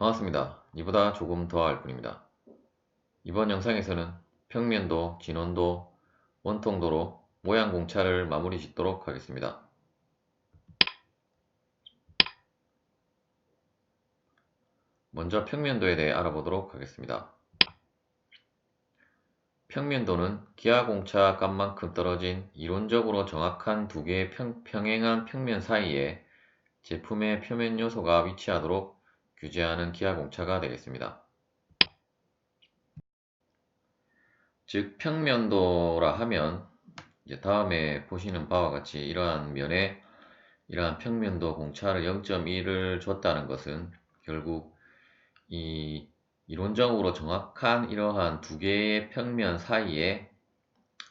반갑습니다. 이보다 조금 더 할 뿐입니다. 이번 영상에서는 평면도, 진원도, 원통도로 모양 공차를 마무리 짓도록 하겠습니다. 먼저 평면도에 대해 알아보도록 하겠습니다. 평면도는 기하공차 값만큼 떨어진 이론적으로 정확한 두 개의 평행한 평면 사이에 제품의 표면 요소가 위치하도록 규제하는 기하공차가 되겠습니다. 즉 평면도라 하면 이제 다음에 보시는 바와 같이 이러한 면에 이러한 평면도 공차를 0.1을 줬다는 것은 결국 이 이론적으로 정확한 이러한 두 개의 평면 사이에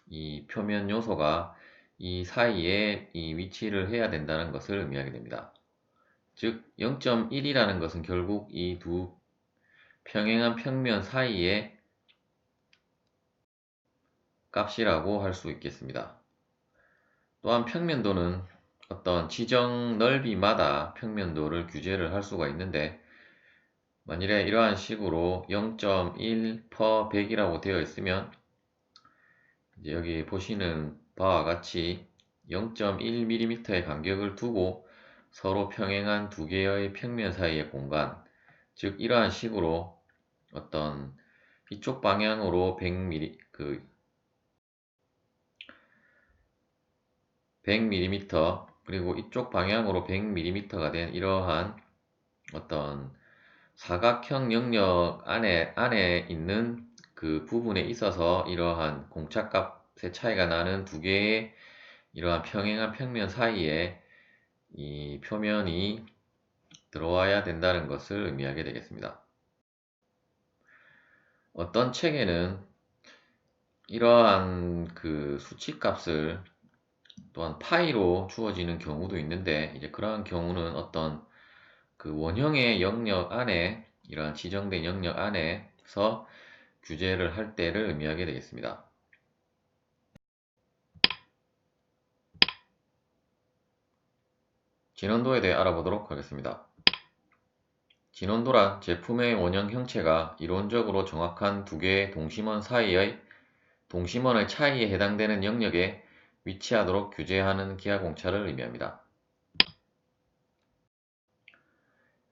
이 표면 요소가 이 사이에 이 위치를 해야 된다는 것을 의미하게 됩니다. 즉 0.1이라는 것은 결국 이 두 평행한 평면 사이의 값이라고 할 수 있겠습니다. 또한 평면도는 어떤 지정 넓이마다 평면도를 규제를 할 수가 있는데, 만일에 이러한 식으로 0.1 per 100이라고 되어 있으면 이제 여기 보시는 바와 같이 0.1mm의 간격을 두고 서로 평행한 두 개의 평면 사이의 공간, 즉 이러한 식으로 어떤 이쪽 방향으로 100mm 그리고 이쪽 방향으로 100mm가 된 이러한 어떤 사각형 영역 안에 있는 그 부분에 있어서 이러한 공차값의 차이가 나는 두 개의 이러한 평행한 평면 사이에 이 표면이 들어와야 된다는 것을 의미하게 되겠습니다. 어떤 책에는 이러한 그 수치값을 또한 파이로 주어지는 경우도 있는데, 이제 그러한 경우는 어떤 그 원형의 영역 안에 이러한 지정된 영역 안에서 규제를 할 때를 의미하게 되겠습니다. 진원도에 대해 알아보도록 하겠습니다. 진원도란 제품의 원형 형체가 이론적으로 정확한 두 개의 동심원의 차이에 해당되는 영역에 위치하도록 규제하는 기하공차를 의미합니다.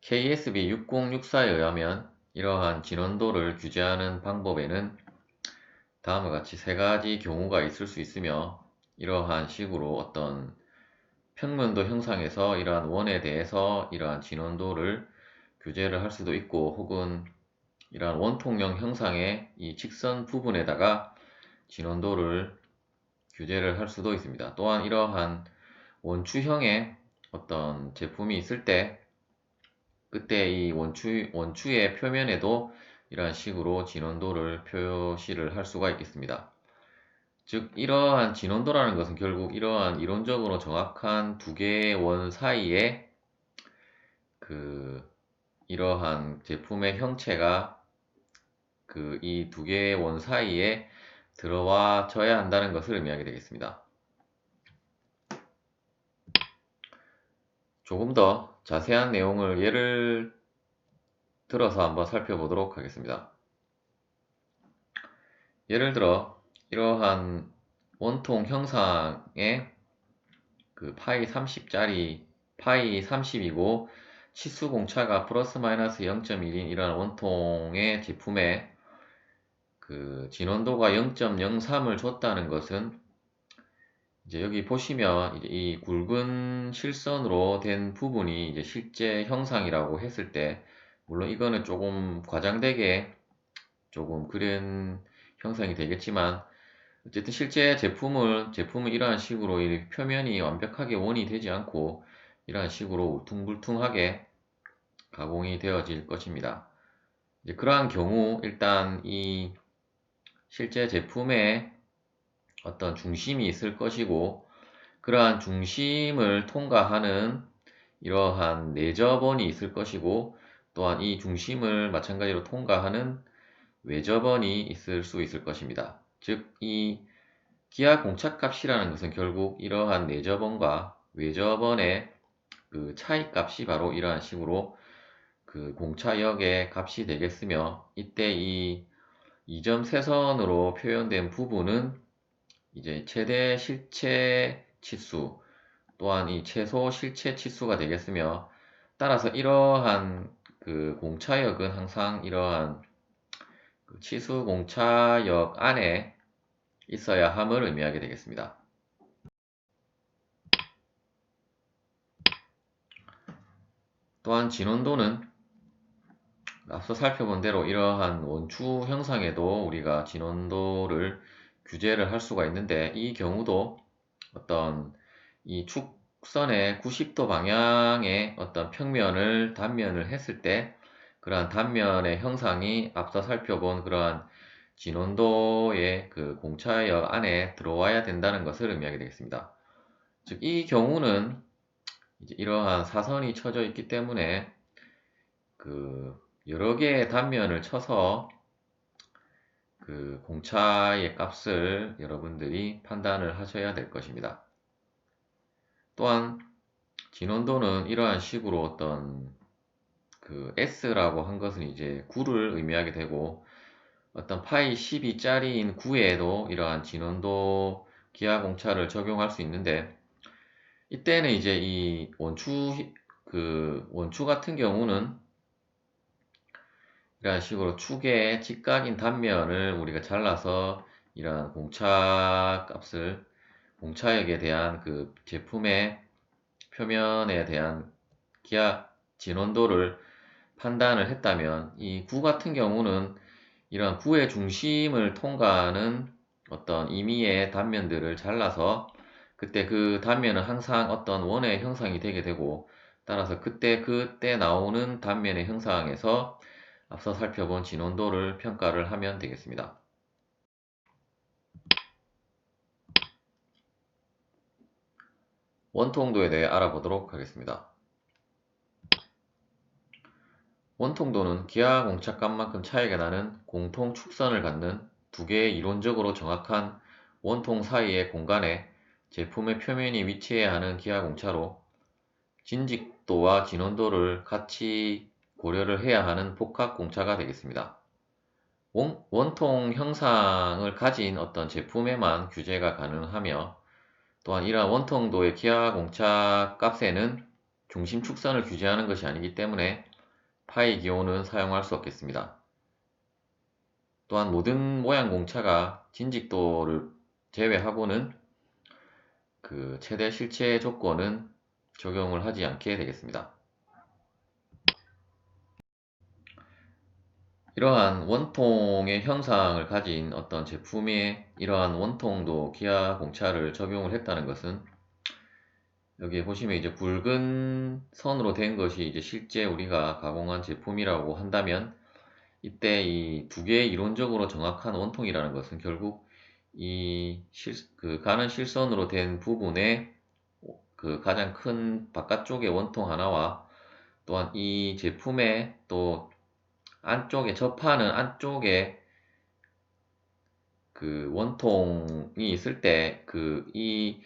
KSB 6064에 의하면 이러한 진원도를 규제하는 방법에는 다음과 같이 세 가지 경우가 있을 수 있으며, 이러한 식으로 어떤 평면도 형상에서 이러한 원에 대해서 이러한 진원도를 규제를 할 수도 있고, 혹은 이러한 원통형 형상의 이 직선 부분에다가 진원도를 규제를 할 수도 있습니다. 또한 이러한 원추형의 어떤 제품이 있을 때 그때 이 원추의 표면에도 이러한 식으로 진원도를 표시를 할 수가 있겠습니다. 즉 이러한 진원도라는 것은 결국 이러한 이론적으로 정확한 두 개의 원 사이에 이러한 제품의 형체가 이 두 개의 원 사이에 들어와져야 한다는 것을 의미하게 되겠습니다. 조금 더 자세한 내용을 예를 들어서 한번 살펴보도록 하겠습니다. 예를 들어 이러한 원통 형상의 파이 30짜리 파이 30이고 치수 공차가 플러스 마이너스 0.1인 이러한 원통의 제품에 진원도가 0.03을 줬다는 것은, 이제 여기 보시면 이제 이 굵은 실선으로 된 부분이 이제 실제 형상이라고 했을 때, 물론 이거는 조금 과장되게 조금 그린 형상이 되겠지만, 어쨌든 실제 제품은 이러한 식으로 이 표면이 완벽하게 원이 되지 않고 이러한 식으로 울퉁불퉁하게 가공이 되어질 것입니다. 이제 그러한 경우 일단 이 실제 제품에 어떤 중심이 있을 것이고, 그러한 중심을 통과하는 이러한 내접원이 있을 것이고, 또한 이 중심을 마찬가지로 통과하는 외접원이 있을 수 있을 것입니다. 즉 이 기하 공차값이라는 것은 결국 이러한 내접원과 외접원의 차이값이 바로 이러한 식으로 그 공차역의 값이 되겠으며, 이때 이 2점 세선으로 표현된 부분은 이제 최대 실체 치수 또한 이 최소 실체 치수가 되겠으며, 따라서 이러한 그 공차역은 항상 이러한 그 치수 공차역 안에 있어야 함을 의미하게 되겠습니다. 또한 진원도는 앞서 살펴본 대로 이러한 원추 형상에도 우리가 진원도를 규제를 할 수가 있는데, 이 경우도 어떤 이 축선의 90도 방향의 어떤 평면을 단면을 했을 때 그러한 단면의 형상이 앞서 살펴본 그러한 진원도의 그 공차역 안에 들어와야 된다는 것을 의미하게 되겠습니다. 즉, 이 경우는 이제 이러한 사선이 쳐져 있기 때문에 그 여러 개의 단면을 쳐서 그 공차의 값을 여러분들이 판단을 하셔야 될 것입니다. 또한 진원도는 이러한 식으로 어떤 그 S라고 한 것은 이제 9를 의미하게 되고, 어떤 파이 12짜리인 9에도 이러한 진원도 기하공차를 적용할 수 있는데, 이때는 이제 이 원추 같은 경우는 이런 식으로 축의 직각인 단면을 우리가 잘라서 이러한 공차 값을, 공차역에 대한 그 제품의 표면에 대한 기하 진원도를 판단을 했다면, 이 구 같은 경우는 이러한 구의 중심을 통과하는 어떤 임의의 단면들을 잘라서 그때 그 단면은 항상 어떤 원의 형상이 되게 되고, 따라서 그때 나오는 단면의 형상에서 앞서 살펴본 진원도를 평가를 하면 되겠습니다. 원통도에 대해 알아보도록 하겠습니다. 원통도는 기하 공차값만큼 차이가 나는 공통 축선을 갖는 두 개의 이론적으로 정확한 원통 사이의 공간에 제품의 표면이 위치해야 하는 기하 공차로, 진직도와 진원도를 같이 고려를 해야 하는 복합 공차가 되겠습니다. 원통 형상을 가진 어떤 제품에만 규제가 가능하며, 또한 이러한 원통도의 기하 공차 값에는 중심 축선을 규제하는 것이 아니기 때문에 파이 기호는 사용할 수 없겠습니다. 또한 모든 모양 공차가 진직도를 제외하고는 그 최대 실체 조건은 적용을 하지 않게 되겠습니다. 이러한 원통의 형상을 가진 어떤 제품에 이러한 원통도 기하 공차를 적용을 했다는 것은, 여기 보시면 이제 굵은 선으로 된 것이 이제 실제 우리가 가공한 제품이라고 한다면, 이때 이 두 개의 이론적으로 정확한 원통이라는 것은 결국 이 가는 실선으로 된 부분에 그 가장 큰 바깥쪽의 원통 하나와, 또한 이 제품의 또 안쪽에 접하는 안쪽에 그 원통이 있을 때 그 이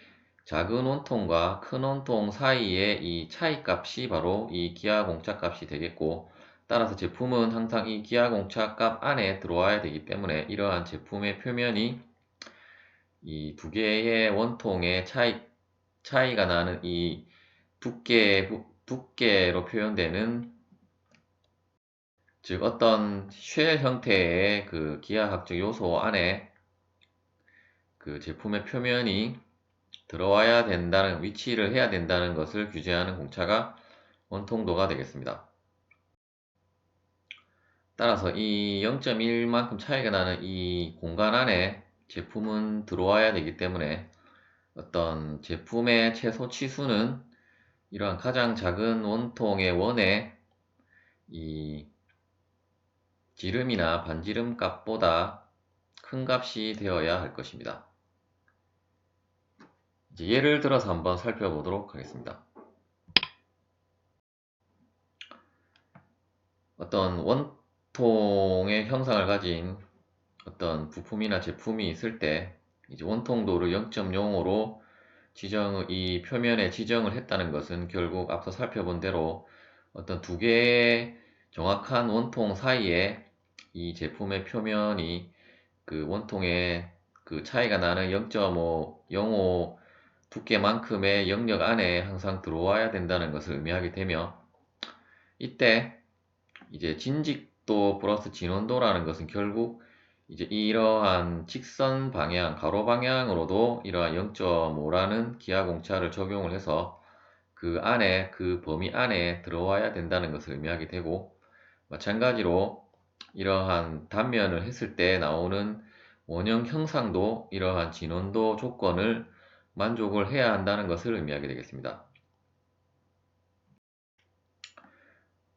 작은 원통과 큰 원통 사이의 이 차이 값이 바로 이 기하 공차 값이 되겠고, 따라서 제품은 항상 이 기하 공차 값 안에 들어와야 되기 때문에 이러한 제품의 표면이 이 두 개의 원통의 차이가 나는 이 두께로 표현되는, 즉 어떤 쉘 형태의 그 기하학적 요소 안에 그 제품의 표면이 들어와야 된다는, 위치를 해야 된다는 것을 규제하는 공차가 원통도가 되겠습니다. 따라서 이 0.1만큼 차이가 나는 이 공간 안에 제품은 들어와야 되기 때문에 어떤 제품의 최소 치수는 이러한 가장 작은 원통의 원의 이 지름이나 반지름 값보다 큰 값이 되어야 할 것입니다. 이제 예를 들어서 한번 살펴보도록 하겠습니다. 어떤 원통의 형상을 가진 어떤 부품이나 제품이 있을 때 이제 원통도를 0.05로 이 표면에 지정을 했다는 것은 결국 앞서 살펴본 대로 어떤 두 개의 정확한 원통 사이에 이 제품의 표면이 그 원통에 그 차이가 나는 0.5, 0.5 두께만큼의 영역 안에 항상 들어와야 된다는 것을 의미하게 되며, 이때 이제 진직도 플러스 진원도라는 것은 결국 이제 이러한 직선 방향, 가로 방향으로도 이러한 0.5라는 기하 공차를 적용을 해서 그 안에, 그 범위 안에 들어와야 된다는 것을 의미하게 되고, 마찬가지로 이러한 단면을 했을 때 나오는 원형 형상도 이러한 진원도 조건을 만족을 해야 한다는 것을 의미하게 되겠습니다.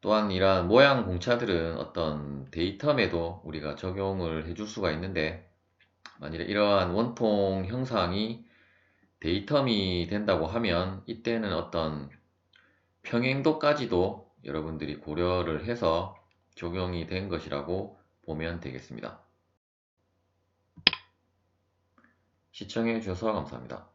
또한 이러한 모양 공차들은 어떤 데이텀에도 우리가 적용을 해줄 수가 있는데, 만일에 이러한 원통 형상이 데이텀이 된다고 하면 이때는 어떤 평행도까지도 여러분들이 고려를 해서 적용이 된 것이라고 보면 되겠습니다. 시청해 주셔서 감사합니다.